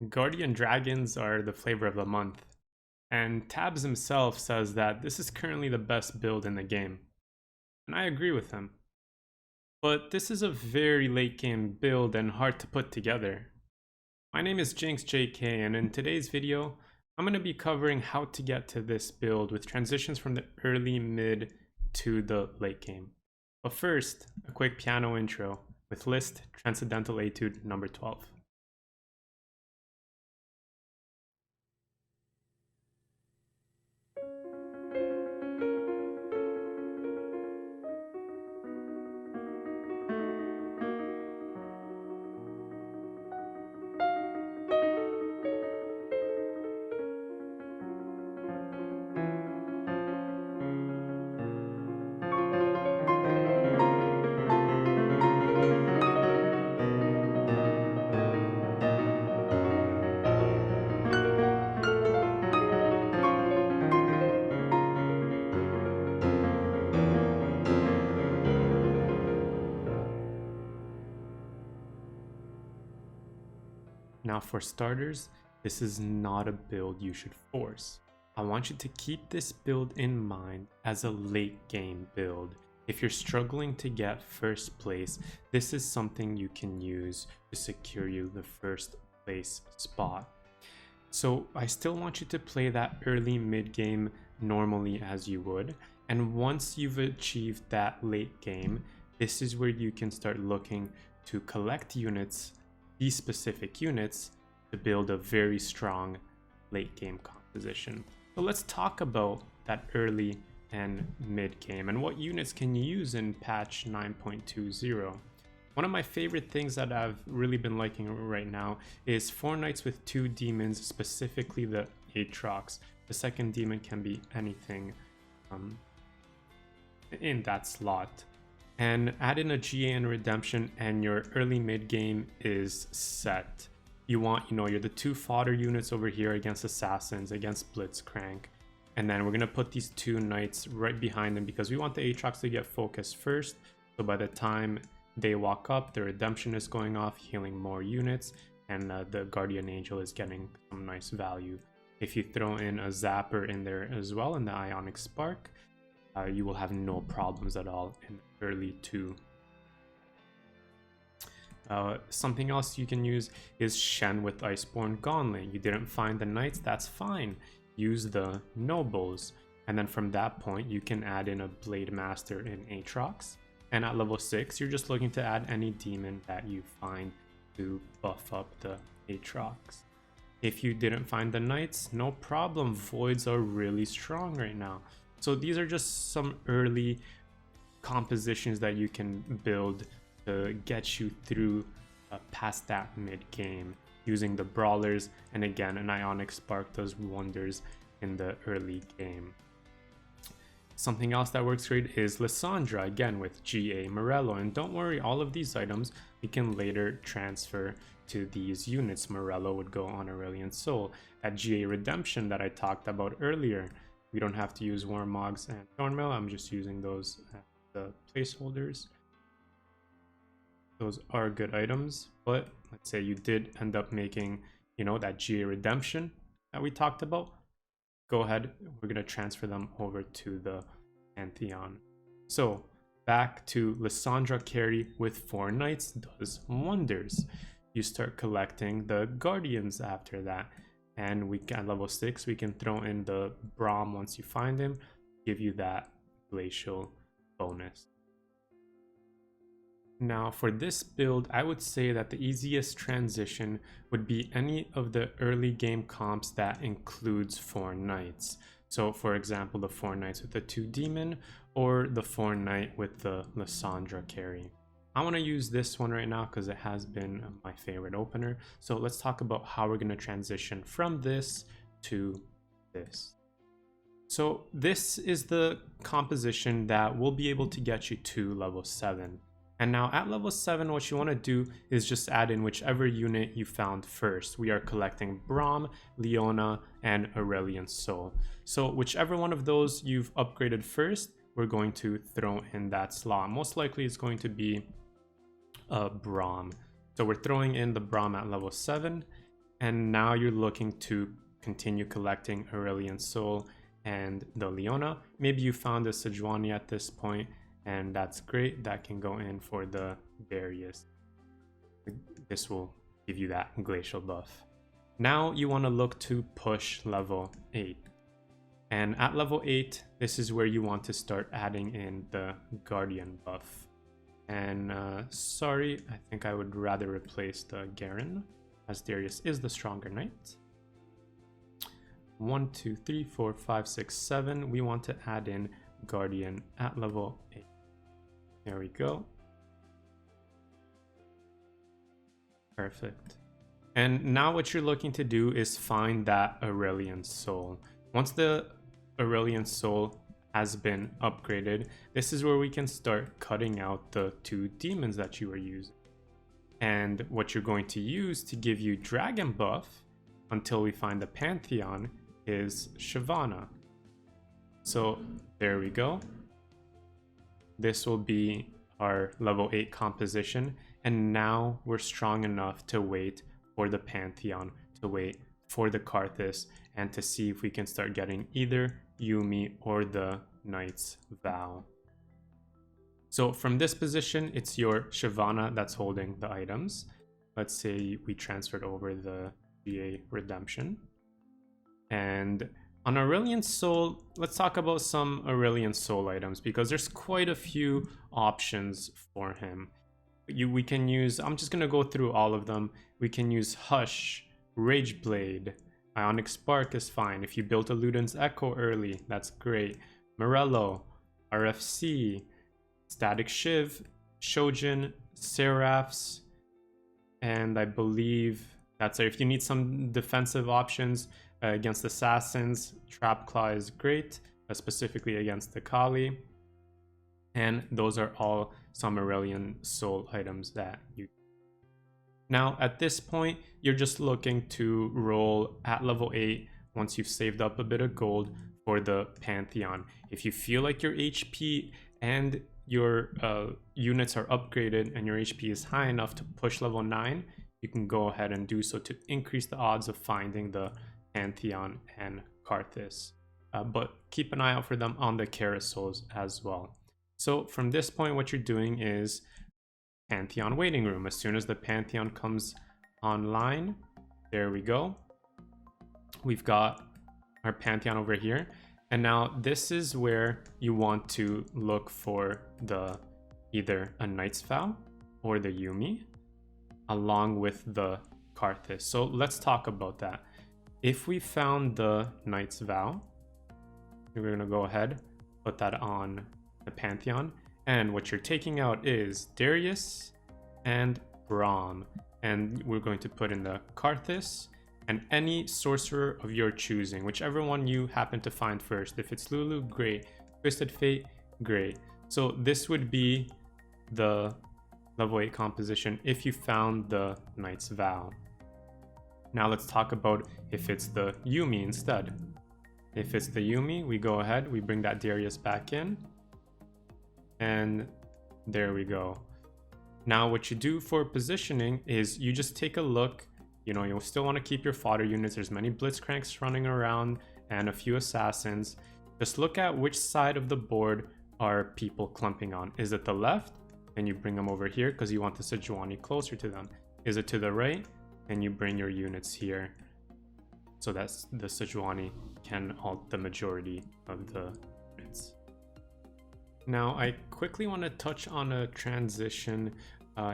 Guardian Dragons are the flavor of the month, and Tabzz himself says that this is currently the best build in the game. And I agree with him. But this is a very late game build and hard to put together. My name is Jinx JK, and in today's video, I'm going to be covering how to get to this build with transitions from the early, mid, to the late game. But first, a quick piano intro with Liszt Transcendental Etude number 12. Now for starters, this is not a build you should force. I want you to keep this build in mind as a late game build. If you're struggling to get first place, this is something you can use to secure you the first place spot. So I still want you to play that early mid game normally as you would. And once you've achieved that late game, this is where you can start looking to collect units, these specific units, to build a very strong late game composition. So let's talk about that early and mid game and what units can you use in patch 9.20. One of my favorite things that I've really been liking right now is 4 knights with 2 demons, specifically the Aatrox. The second demon can be anything in that slot. And add in a GA and redemption and your early mid game is set. You want, you're the 2 fodder units over here against assassins, against Blitzcrank. And then we're going to put these 2 knights right behind them because we want the Aatrox to get focused first. So by the time they walk up, the redemption is going off, healing more units, and the Guardian Angel is getting some nice value. If you throw in a Zapper in there as well, and the Ionic Spark, you will have no problems at all in early 2. Something else you can use is Shen with Iceborne Gauntlet. You didn't find the knights, that's fine. Use the nobles, and then from that point you can add in a Blade Master in Aatrox. And at level 6, you're just looking to add any demon that you find to buff up the Aatrox. If you didn't find the knights, no problem. Voids are really strong right now. So these are just some early compositions that you can build to get you through past that mid game using the brawlers, and again, an Ionic Spark does wonders in the early game. Something else that works great is Lissandra, again with GA Morello, and don't worry, all of these items we can later transfer to these units. Morello would go on Aurelion Soul. That GA Redemption that I talked about earlier, we don't have to use Warmogs and Thornmail, I'm just using those as the placeholders. Those are good items, but let's say you did end up making, that GA Redemption that we talked about. Go ahead, we're going to transfer them over to the Pantheon. So back to Lissandra carry with 4 knights does wonders. You start collecting the Guardians after that, and we can, at level 6, we can throw in the Braum once you find him, give you that glacial bonus. Now for this build, I would say that the easiest transition would be any of the early game comps that includes 4 knights. So for example, the 4 knights with the 2 demon, or the 4 knight with the Lissandra carry. I want to use this one right now because it has been my favorite opener. So let's talk about how we're going to transition from this to this. So this is the composition that will be able to get you to level 7. And now at level 7, what you want to do is just add in whichever unit you found first. We are collecting Braum, Leona, and Aurelion Soul. So whichever one of those you've upgraded first, we're going to throw in that slot. Most likely it's going to be Braum. So we're throwing in the Braum at level 7. And now you're looking to continue collecting Aurelian Soul and the Leona. Maybe you found a Sejuani at this point, and that's great. That can go in for the Darius. This will give you that glacial buff. Now you want to look to push level 8. And at level 8, this is where you want to start adding in the Guardian buff. And sorry, I think I would rather replace the Garen, as Darius is the stronger knight. 1, 2, 3, 4, 5, 6, 7. We want to add in Guardian at level 8. There we go. Perfect. And now what you're looking to do is find that Aurelian Soul. Once the Aurelian Soul has been upgraded, this is where we can start cutting out the 2 demons that you were using. And what you're going to use to give you dragon buff until we find the Pantheon is Shyvana. So there we go. This will be our level 8 composition. And now we're strong enough to wait for the Pantheon, to wait for the Karthus, and to see if we can start getting either Yuumi or the Knight's Vow. So from this position, it's your Shyvana that's holding the items. Let's say we transferred over the GA Redemption. And on Aurelian Soul, let's talk about some Aurelian Soul items, because there's quite a few options for him. We can use, I'm just going to go through all of them. We can use Hush, Rage Blade, Ionic Spark is fine. If you built a Luden's Echo early, that's great. Morello, RFC, Static Shiv, Shojin, Seraphs, and I believe that's it. If you need some defensive options against assassins, Trap Claw is great, specifically against the Kali. And those are all some Aurelian Soul items that you. Now at this point, you're just looking to roll at level 8 once you've saved up a bit of gold for the Pantheon. If you feel like your HP and your units are upgraded and your HP is high enough to push level 9, you can go ahead and do so to increase the odds of finding the Pantheon and Karthus. But keep an eye out for them on the carousels as well. So from this point, what you're doing is Pantheon waiting room. As soon as the Pantheon comes online, there we go. We've got our Pantheon over here. And now this is where you want to look for the either a Knight's Vow or the Yuumi along with the Karthus. So let's talk about that. If we found the Knight's Vow, we're going to go ahead, put that on the Pantheon. And what you're taking out is Darius and Braum. And we're going to put in the Karthus and any sorcerer of your choosing, whichever one you happen to find first. If it's Lulu, great. Twisted Fate, great. So this would be the level 8 composition if you found the Knight's Vow. Now let's talk about if it's the Yuumi instead. If it's the Yuumi, we go ahead, we bring that Darius back in. And there we go. Now what you do for positioning is you just take a look. You know, you'll still want to keep your fodder units. There's many Blitzcranks running around and a few assassins. Just look at which side of the board are people clumping on. Is it the left? And you bring them over here because you want the Sejuani closer to them. Is it to the right? And you bring your units here so that the Sejuani can halt the majority of the units. Now I quickly want to touch on a transition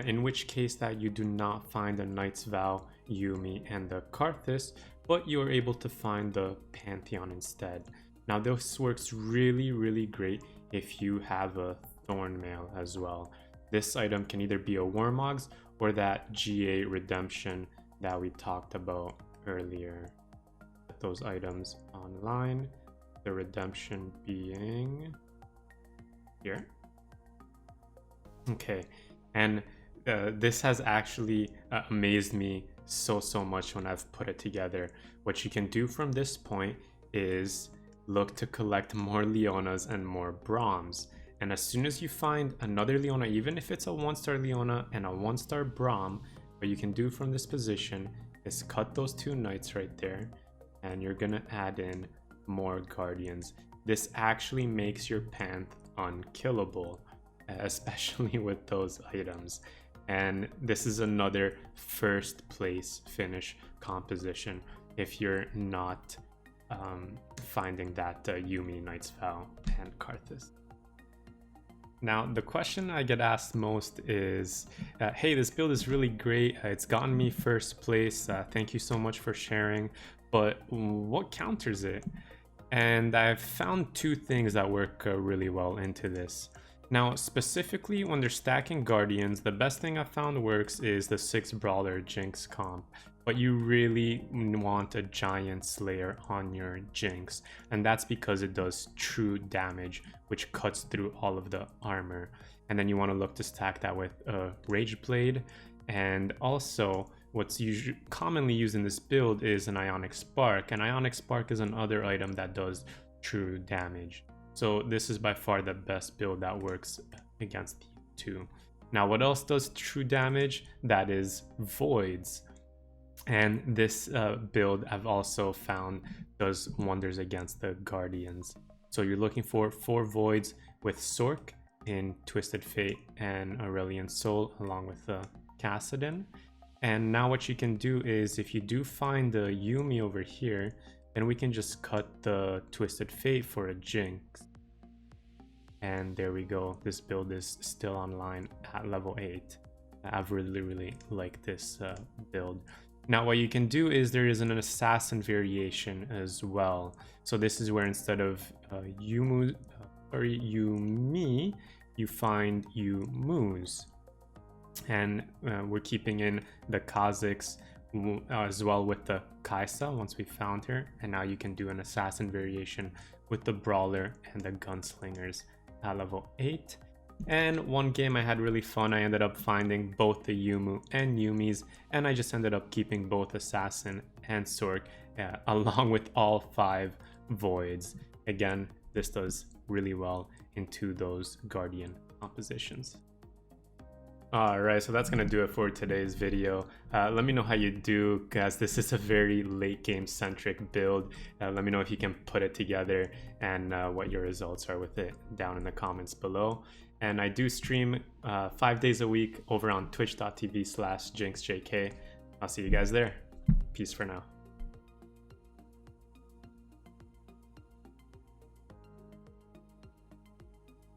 in which case that you do not find the Knight's Vow, Yuumi, and the Karthus, but you are able to find the Pantheon instead. Now this works really, really great if you have a Thornmail as well. This item can either be a Warmogs or that GA Redemption that we talked about earlier. Put those items online, the Redemption being here. Okay, and this has actually amazed me so much when I've put it together. What you can do from this point is look to collect more Leonas and more Brahms. And as soon as you find another Leona, even if it's a 1-star Leona and a 1-star Braum, what you can do from this position is cut those 2 knights right there, and you're gonna add in more guardians. This actually makes your panth unkillable, especially with those items. And this is another first place finish composition if you're not finding that Yuumi, Knight's Vow, and Karthus. Now, the question I get asked most is, hey, this build is really great. It's gotten me first place. Thank you so much for sharing. But what counters it? And I've found 2 things that work really well into this. Now, specifically when they're stacking Guardians, the best thing I found works is the 6 Brawler Jinx comp. But you really want a Giant Slayer on your Jinx, and that's because it does true damage, which cuts through all of the armor. And then you want to look to stack that with a Rage Blade, and also what's commonly used in this build is an Ionic Spark, and Ionic Spark is another item that does true damage. So this is by far the best build that works against the 2. Now, what else does true damage? That is Voids. And this build I've also found does wonders against the Guardians. So you're looking for 4 Voids with Sork in Twisted Fate and Aurelion Sol along with Kassadin. And now what you can do is, if you do find the Yuumi over here, then we can just cut the Twisted Fate for a Jinx. And there we go. This build is still online at level 8. I've really liked this build. Now what you can do is there is an assassin variation as well. So this is where instead of Yuumi, you find Yuumus. And we're keeping in the Kha'Zix as well with the Kaisa once we found her. And now you can do an assassin variation with the Brawler and the Gunslingers at level 8. And one game I had really fun, I ended up finding both the Yuumu and Yuumis, and I just ended up keeping both Assassin and Sork along with all 5 Voids. Again, this does really well into those Guardian compositions. Alright, so that's gonna do it for today's video. Let me know how you do, guys. This is a very late game centric build. Let me know if you can put it together and what your results are with it down in the comments below. And I do stream 5 days a week over on twitch.tv/JinxJK. I'll see you guys there. Peace for now.